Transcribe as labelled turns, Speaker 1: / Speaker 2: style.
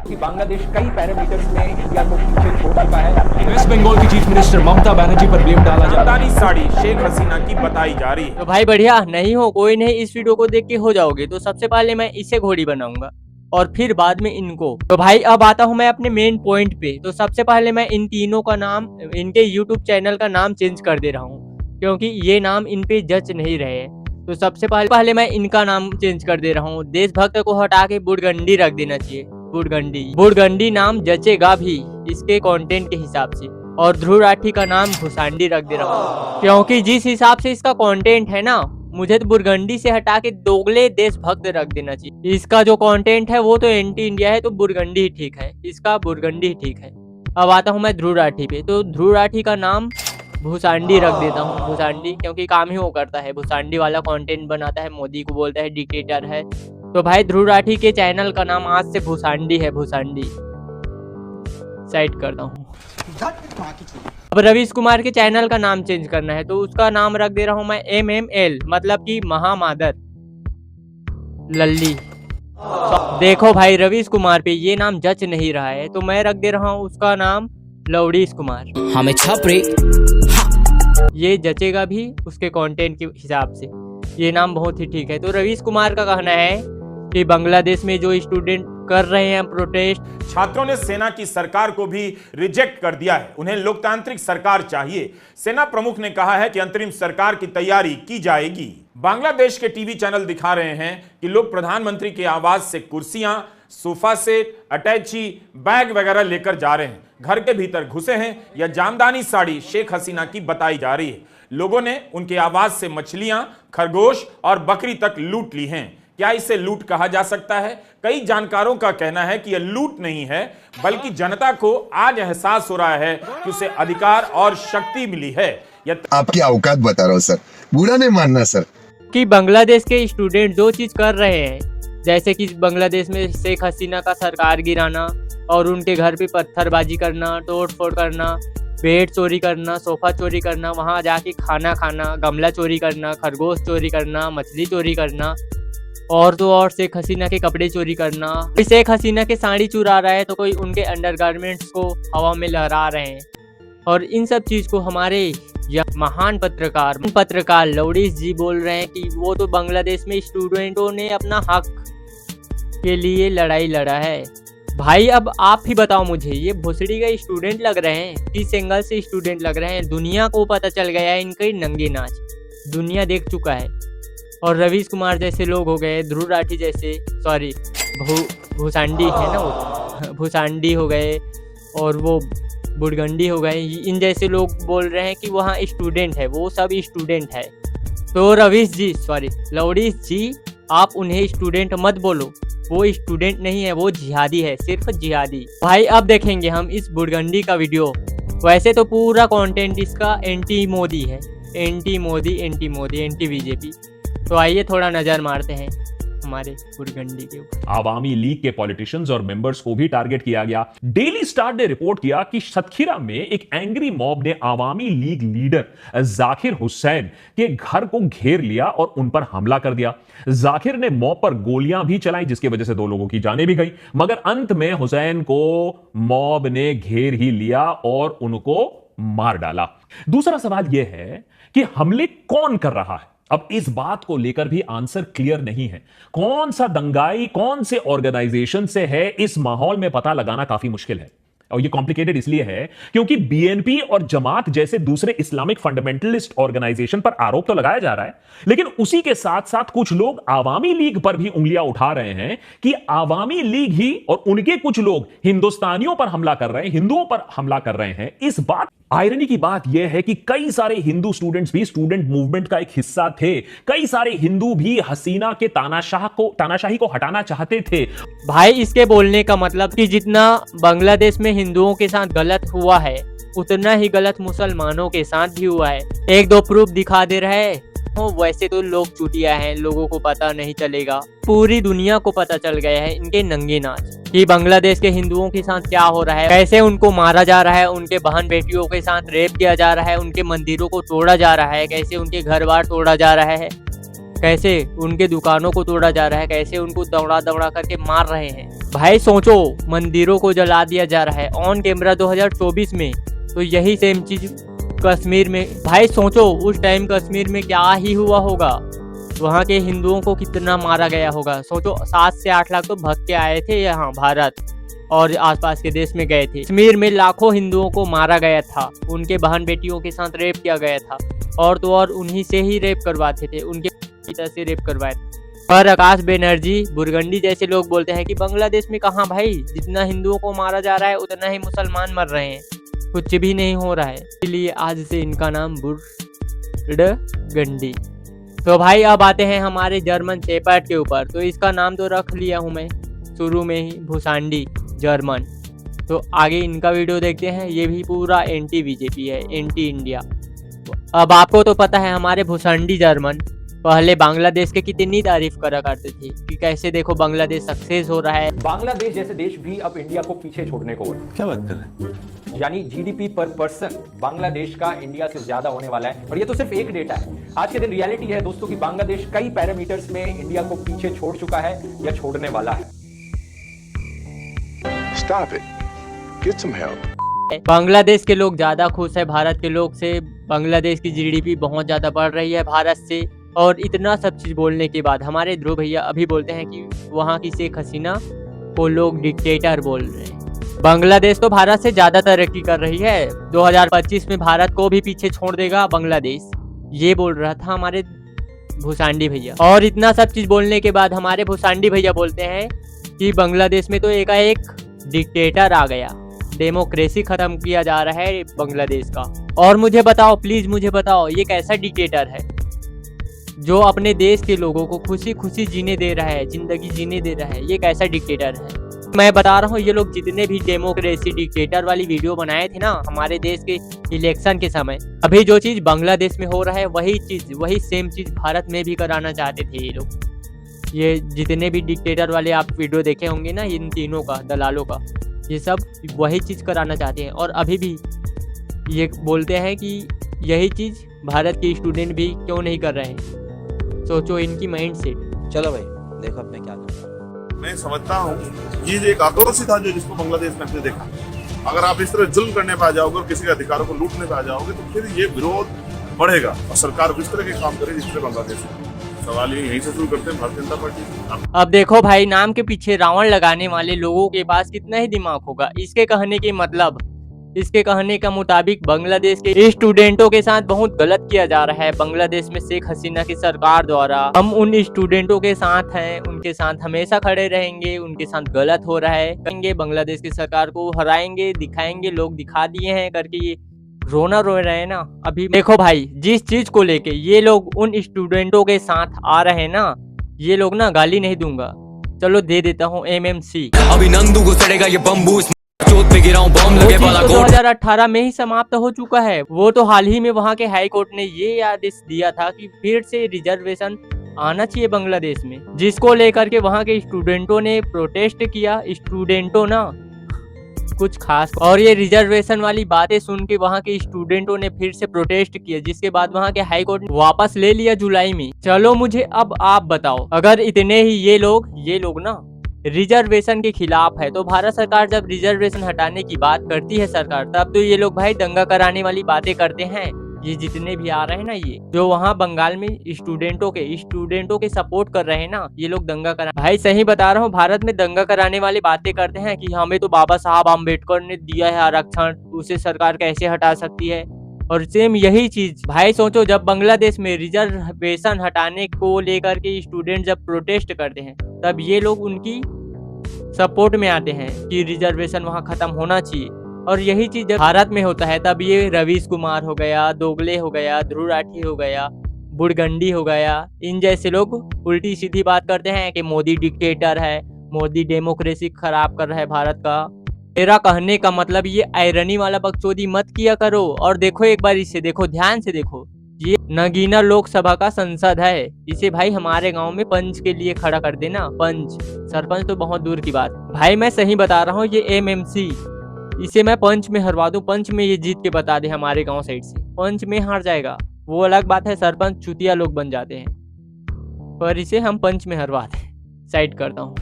Speaker 1: कि बांग्लादेश कई पैरामीटर्स में इंडिया को पीछे छोड़ चुका है।
Speaker 2: वेस्ट बंगाल की चीफ मिनिस्टर ममता बनर्जी पर ब्लेम डाला जा रहा है।
Speaker 3: जामदानी साड़ी शेख हसीना की बताई जा रही है।
Speaker 4: तो भाई बढ़िया नहीं हो कोई नहीं, इस वीडियो को देख के हो जाओगे। तो सबसे पहले मैं इसे घोड़ी बनाऊंगा और फिर बाद में इनको। तो भाई अब आता हूं मैं अपने मेन पॉइंट पे। तो सबसे पहले मैं इन तीनों का नाम, इनके यूट्यूब चैनल का नाम चेंज कर दे रहा हूँ क्योंकि ये नाम इन पे जच नहीं रहे हैं। तो सबसे पहले मैं इनका नाम चेंज कर दे रहा हूँ। देशभक्त को हटा के बुड़गंडी रख देना चाहिए। बुड़गंडी नाम जचेगा भी इसके कंटेंट के हिसाब से। और ध्रुव राठी का नाम भूसांडी रख दे रहा हूँ क्योंकि जिस हिसाब से इसका कंटेंट है ना, मुझे तो बुड़गंडी से हटा के दोगले देशभक्त रख देना चाहिए। इसका जो कंटेंट है वो तो एंटी इंडिया है, तो बुड़गंडी ही ठीक है, इसका बुड़गंडी ही ठीक है। अब आता हूँ मैं ध्रुव राठी पे। तो ध्रुव राठी का नाम भूसांडी रख देता हूँ। भूसांडी क्योंकि काम ही वो करता है, भूसांडी वाला कंटेंट बनाता है, मोदी को बोलता है डिक्टेटर है। तो भाई ध्रुव राठी के चैनल का नाम आज से भूसांडी है। भूसांडी साइड करता हूँ। अब रवीश कुमार के चैनल का नाम चेंज करना है, तो उसका नाम रख दे रहा हूँ मैं MML, मतलब कि महामादर लल्ली। देखो भाई रवीश कुमार पे ये नाम जच नहीं रहा है, तो मैं रख दे रहा हूँ उसका नाम लवड़ीश कुमार।
Speaker 5: हमें छपरे
Speaker 4: ये जचेगा भी उसके कंटेंट के हिसाब से, ये नाम बहुत ही ठीक है। तो रवीश कुमार का कहना है कि बांग्लादेश में जो स्टूडेंट कर रहे हैं प्रोटेस्ट,
Speaker 3: छात्रों ने सेना की सरकार को भी रिजेक्ट कर दिया है। उन्हें लोकतांत्रिक सरकार चाहिए। सेना प्रमुख ने कहा है कि अंतरिम सरकार की तैयारी की जाएगी। बांग्लादेश के टीवी चैनल दिखा रहे हैं कि लोग प्रधानमंत्री के आवास से कुर्सियां, सोफा सेट, अटैची, बैग वगैरह लेकर जा रहे हैं। घर के भीतर घुसे हैं। यह जामदानी साड़ी शेख हसीना की बताई जा रही है। लोगों ने उनके आवास से मछलियां, खरगोश और बकरी तक लूट ली हैं। क्या इसे लूट कहा जा सकता है? कई जानकारों का कहना है कि यह लूट नहीं है, बल्कि जनता को आज एहसास हो रहा है कि उसे अधिकार और शक्ति मिली है।
Speaker 6: आपकी औकात बता रहा हूँ सर, बुरा नहीं मानना सर।
Speaker 4: कि बांग्लादेश के स्टूडेंट जो चीज कर रहे हैं, जैसे कि बांग्लादेश में शेख हसीना का सरकार गिराना और उनके घर पे पत्थरबाजी करना, तोड़ फोड़ करना, बेड चोरी करना, सोफा चोरी करना, वहां जाके खाना खाना, गमला चोरी करना, खरगोश चोरी करना, मछली चोरी करना, और तो और शेख हसीना के कपड़े चोरी करना। कोई शेख हसीना के साड़ी चुरा रहा है, तो कोई उनके अंडरगारमेंट्स को हवा में लहरा रहे हैं। और इन सब चीज को हमारे महान पत्रकार लवड़ीश जी बोल रहे हैं कि वो तो बांग्लादेश में स्टूडेंटों ने अपना हक के लिए लड़ाई लड़ा है। भाई अब आप ही बताओ मुझे, ये भोसड़ी का स्टूडेंट लग रहे हैं, किस एंगल से स्टूडेंट लग रहे हैं? दुनिया को पता चल गया है इनके नंगे नाच, दुनिया देख चुका है। और रवीश कुमार जैसे लोग हो गए, ध्रुव राठी जैसे, सॉरी भूसांडी है ना वो, भूसांडी हो गए और वो बुड़गंडी हो गए, इन जैसे लोग बोल रहे हैं कि वहाँ स्टूडेंट है, वो सब स्टूडेंट है। तो लवड़ीश जी, आप उन्हें स्टूडेंट मत बोलो, वो स्टूडेंट नहीं है, वो जिहादी है, सिर्फ जिहादी। भाई अब देखेंगे हम इस बुड़गंडी का वीडियो। वैसे तो पूरा कंटेंट इसका एंटी मोदी है, एंटी मोदी, एंटी बीजेपी। तो आइए थोड़ा नजर मारते हैं हमारे बुड़गंडी के ऊपर।
Speaker 2: आवामी लीग के पॉलिटिशियंस और मेंबर्स को भी टारगेट किया गया। डेली स्टार ने रिपोर्ट किया कि सतखीरा में एक एंग्री मॉब ने आवामी लीग लीडर जाकिर हुसैन के घर को घेर लिया और उन पर हमला कर दिया। जाकिर ने मॉब पर गोलियां भी चलाई, जिसकी वजह से 2 लोगों की जानें भी गई, मगर अंत में हुसैन को मॉब ने घेर ही लिया और उनको मार डाला। दूसरा सवाल यह है कि हमले कौन कर रहा है? अब इस बात को लेकर भी आंसर क्लियर नहीं है। कौन सा दंगाई कौन से ऑर्गेनाइजेशन से है, इस माहौल में पता लगाना काफी मुश्किल है। और ये कॉम्प्लिकेटेड इसलिए है क्योंकि BNP और जमात जैसे दूसरे इस्लामिक फंडामेंटलिस्ट ऑर्गेनाइजेशन पर आरोप तो लगाया जा रहा है, लेकिन उसी के साथ साथ कुछ लोग आवामी लीग पर भी उंगलियां उठा रहे हैं कि आवामी लीग ही और उनके कुछ लोग हिंदुस्तानियों पर हमला कर रहे हैं, हिंदुओं पर हमला कर रहे हैं। इस बात आयरनी की बात यह है कि कई सारे हिंदू स्टूडेंट्स भी स्टूडेंट मूवमेंट का एक हिस्सा थे। कई सारे हिंदू भी हसीना के तानाशाही को हटाना चाहते थे।
Speaker 4: भाई इसके बोलने का मतलब कि जितना बांग्लादेश में हिंदुओं के साथ गलत हुआ है, उतना ही गलत मुसलमानों के साथ भी हुआ है। 1-2 प्रूफ दिखा दे रहे हैं। वैसे तो लोग चुटिया हैं, लोगों को पता नहीं चलेगा, पूरी दुनिया को पता चल गया है इनके नंगे नाच कि बांग्लादेश के हिंदुओं के साथ क्या हो रहा है, कैसे उनको मारा जा रहा है, उनके बहन बेटियों के साथ रेप किया जा रहा है, उनके मंदिरों को तोड़ा जा रहा है, कैसे उनके घर बार तोड़ा जा रहा है, कैसे उनके दुकानों को तोड़ा जा रहा है, कैसे उनको दौड़ा दौड़ा करके मार रहे हैं। भाई सोचो, मंदिरों को जला दिया जा रहा है ऑन कैमरा 2024 में। तो यही सेम चीज कश्मीर में। भाई सोचो उस टाइम कश्मीर में क्या ही हुआ होगा, वहाँ के हिंदुओं को कितना मारा गया होगा। सोचो 7 से 8 लाख तो भग के आए थे यहाँ भारत और आसपास के देश में गए थे। कश्मीर में लाखों हिंदुओं को मारा गया था, उनके बहन बेटियों के साथ रेप किया गया था, और तो और उन्हीं से ही रेप करवाते थे, उनके पिता से रेप करवाए थे। और आकाश बनर्जी बुरगंडी जैसे लोग बोलते हैं कि बांग्लादेश में कहाँ भाई, जितना हिंदुओं को मारा जा रहा है उतना ही मुसलमान मर रहे हैं, कुछ भी नहीं हो रहा है। इसलिए आज से इनका नाम बुरगंडी। तो भाई अब आते हैं हमारे जर्मन शेपर्ड के ऊपर। तो इसका नाम तो रख लिया हूँ मैं शुरू में ही, भूसांडी जर्मन। तो आगे इनका वीडियो देखते हैं। ये भी पूरा एंटी बीजेपी है, एंटी इंडिया। अब आपको तो पता है हमारे भूसांडी जर्मन पहले बांग्लादेश के कितनी तारीफ करा करते थे कि कैसे देखो बांग्लादेश सक्सेस हो रहा है।
Speaker 1: बांग्लादेश जैसे देश भी अब इंडिया को पीछे छोड़ने को,
Speaker 5: क्या बात कर रहे हैं?
Speaker 1: यानी जीडीपी पर पर्सन बांग्लादेश का इंडिया से ज्यादा होने वाला है। और ये तो सिर्फ एक डेटा है, आज के दिन रियलिटी है दोस्तों कि बांग्लादेश कई पैरामीटर्स में इंडिया को पीछे छोड़ चुका है या छोड़ने वाला है।
Speaker 7: Stop it. Get some help.
Speaker 4: Bangladesh के लोग ज्यादा खुश है भारत के लोग से। बांग्लादेश की जीडीपी बहुत ज्यादा बढ़ रही है भारत से। और इतना सब चीज बोलने के बाद हमारे ध्रुव भैया अभी बोलते हैं कि वहाँ की शेख हसीना को लोग डिक्टेटर बोल रहे हैं। बांग्लादेश तो भारत से ज्यादा तरक्की कर रही है, 2025 में भारत को भी पीछे छोड़ देगा बांग्लादेश, ये बोल रहा था हमारे भूसांडी भैया। और इतना सब चीज बोलने के बाद हमारे भूसांडी भैया बोलते हैं कि बांग्लादेश में तो एकाएक डिक्टेटर आ गया, डेमोक्रेसी खत्म किया जा रहा है बांग्लादेश का। और मुझे बताओ, प्लीज मुझे बताओ, ये कैसा डिक्टेटर है जो अपने देश के लोगों को खुशी खुशी जीने दे रहा है, जिंदगी जीने दे रहा है? ये कैसा डिक्टेटर है? मैं बता रहा हूँ, ये लोग जितने भी डेमोक्रेसी डिक्टेटर वाली वीडियो बनाए थे ना हमारे देश के इलेक्शन के समय, अभी जो चीज बांग्लादेश में हो रहा है वही सेम चीज भारत में भी कराना चाहते थे ये लोग। ये जितने भी डिक्टेटर वाले आप वीडियो देखे होंगे ना, इन तीनों का, दलालों का, ये सब वही चीज कराना चाहते हैं। और अभी भी ये बोलते हैं कि यही चीज भारत के स्टूडेंट भी क्यों नहीं कर रहे हैं। सोचो इनकी माइंड सेट।
Speaker 5: चलो भाई देखो अब मैं क्या करता हूँ।
Speaker 8: मैं समझता हूँ ये एक आक्रोश था जो जिसको बांग्लादेश में हमने देखा। अगर आप इस तरह जुल्म करने पे आ जाओगे और किसी के अधिकारों को लूटने पे आ जाओगे तो फिर ये विरोध बढ़ेगा और सरकार इस तरह के काम करे जिस तरह बांग्लादेश में। सवाल यही से शुरू करते हैं भारतीय जनता पार्टी।
Speaker 4: अब देखो भाई, नाम के पीछे रावण लगाने वाले लोगों के पास कितना ही दिमाग होगा। इसके कहने का मुताबिक बांग्लादेश के स्टूडेंटों के साथ बहुत गलत किया जा रहा है बांग्लादेश में शेख हसीना की सरकार द्वारा। हम उन स्टूडेंटों के साथ हैं, उनके साथ हमेशा खड़े रहेंगे, उनके साथ गलत हो रहा है करेंगे, बांग्लादेश की सरकार को हराएंगे, दिखाएंगे, लोग दिखा दिए हैं करके ये रोना रो रहे हैं ना। अभी देखो भाई, जिस चीज को लेके ये लोग उन स्टूडेंटों के साथ आ रहे हैं ना, ये लोग ना गाली नहीं दूंगा, चलो दे देता हूँ MMC।
Speaker 9: अभी नंदू को सड़ेगा ये बम्बू, चोट पे गिरा हूं, बम लगे वाला कोट।
Speaker 4: 2018 में ही समाप्त हो चुका है। वो तो हाल ही में वहाँ के हाई कोर्ट ने ये आदेश दिया था कि फिर से रिजर्वेशन आना चाहिए बांग्लादेश में, जिसको लेकर के वहाँ के स्टूडेंटों ने प्रोटेस्ट किया। स्टूडेंटों ना कुछ खास, और ये रिजर्वेशन वाली बातें सुन के वहाँ के स्टूडेंटों ने फिर से प्रोटेस्ट किया, जिसके बाद वहाँ के हाई कोर्ट ने वापस ले लिया जुलाई में। चलो मुझे अब आप बताओ, अगर इतने ही ये लोग ना रिजर्वेशन के खिलाफ है, तो भारत सरकार जब रिजर्वेशन हटाने की बात करती है सरकार, तब तो ये लोग भाई दंगा कराने वाली बातें करते हैं। ये जितने भी आ रहे हैं ना, ये जो वहाँ बंगाल में स्टूडेंटों के सपोर्ट कर रहे हैं ना, ये लोग दंगा करा, भाई सही बता रहा हूँ, भारत में दंगा कराने वाली बातें करते हैं कि हमें तो बाबा साहब अम्बेडकर ने दिया है आरक्षण, उसे सरकार कैसे हटा सकती है। और सेम यही चीज भाई सोचो, जब बांग्लादेश में रिजर्वेशन हटाने को लेकर के स्टूडेंट जब प्रोटेस्ट करते हैं, तब ये लोग उनकी सपोर्ट में आते हैं कि रिजर्वेशन वहाँ खत्म होना चाहिए। और यही चीज जब भारत में होता है, तब ये रवीश कुमार हो गया, दोगले हो गया, ध्रुव राठी हो गया, बुरगंडी हो गया, इन जैसे लोग उल्टी सीधी बात करते हैं कि मोदी डिक्टेटर है, मोदी डेमोक्रेसी खराब कर रहा है भारत का। मेरा कहने का मतलब, ये आयरनी वाला बकचोदी मत किया करो। और देखो एक बार इसे देखो, ध्यान से देखो, ये नगीना लोकसभा का संसद है, इसे भाई हमारे गांव में पंच के लिए खड़ा कर देना। पंच, सरपंच तो बहुत दूर की बात। भाई मैं सही बता रहा हूँ, ये MMC, इसे मैं पंच में हरवा दूं, पंच में ये जीत के बता दे हमारे गांव साइड से, पंच में हार जाएगा वो अलग बात है, सरपंच चुतिया लोग बन जाते हैं। पर इसे हम पंच में हरवा दें। साइड करता हूँ।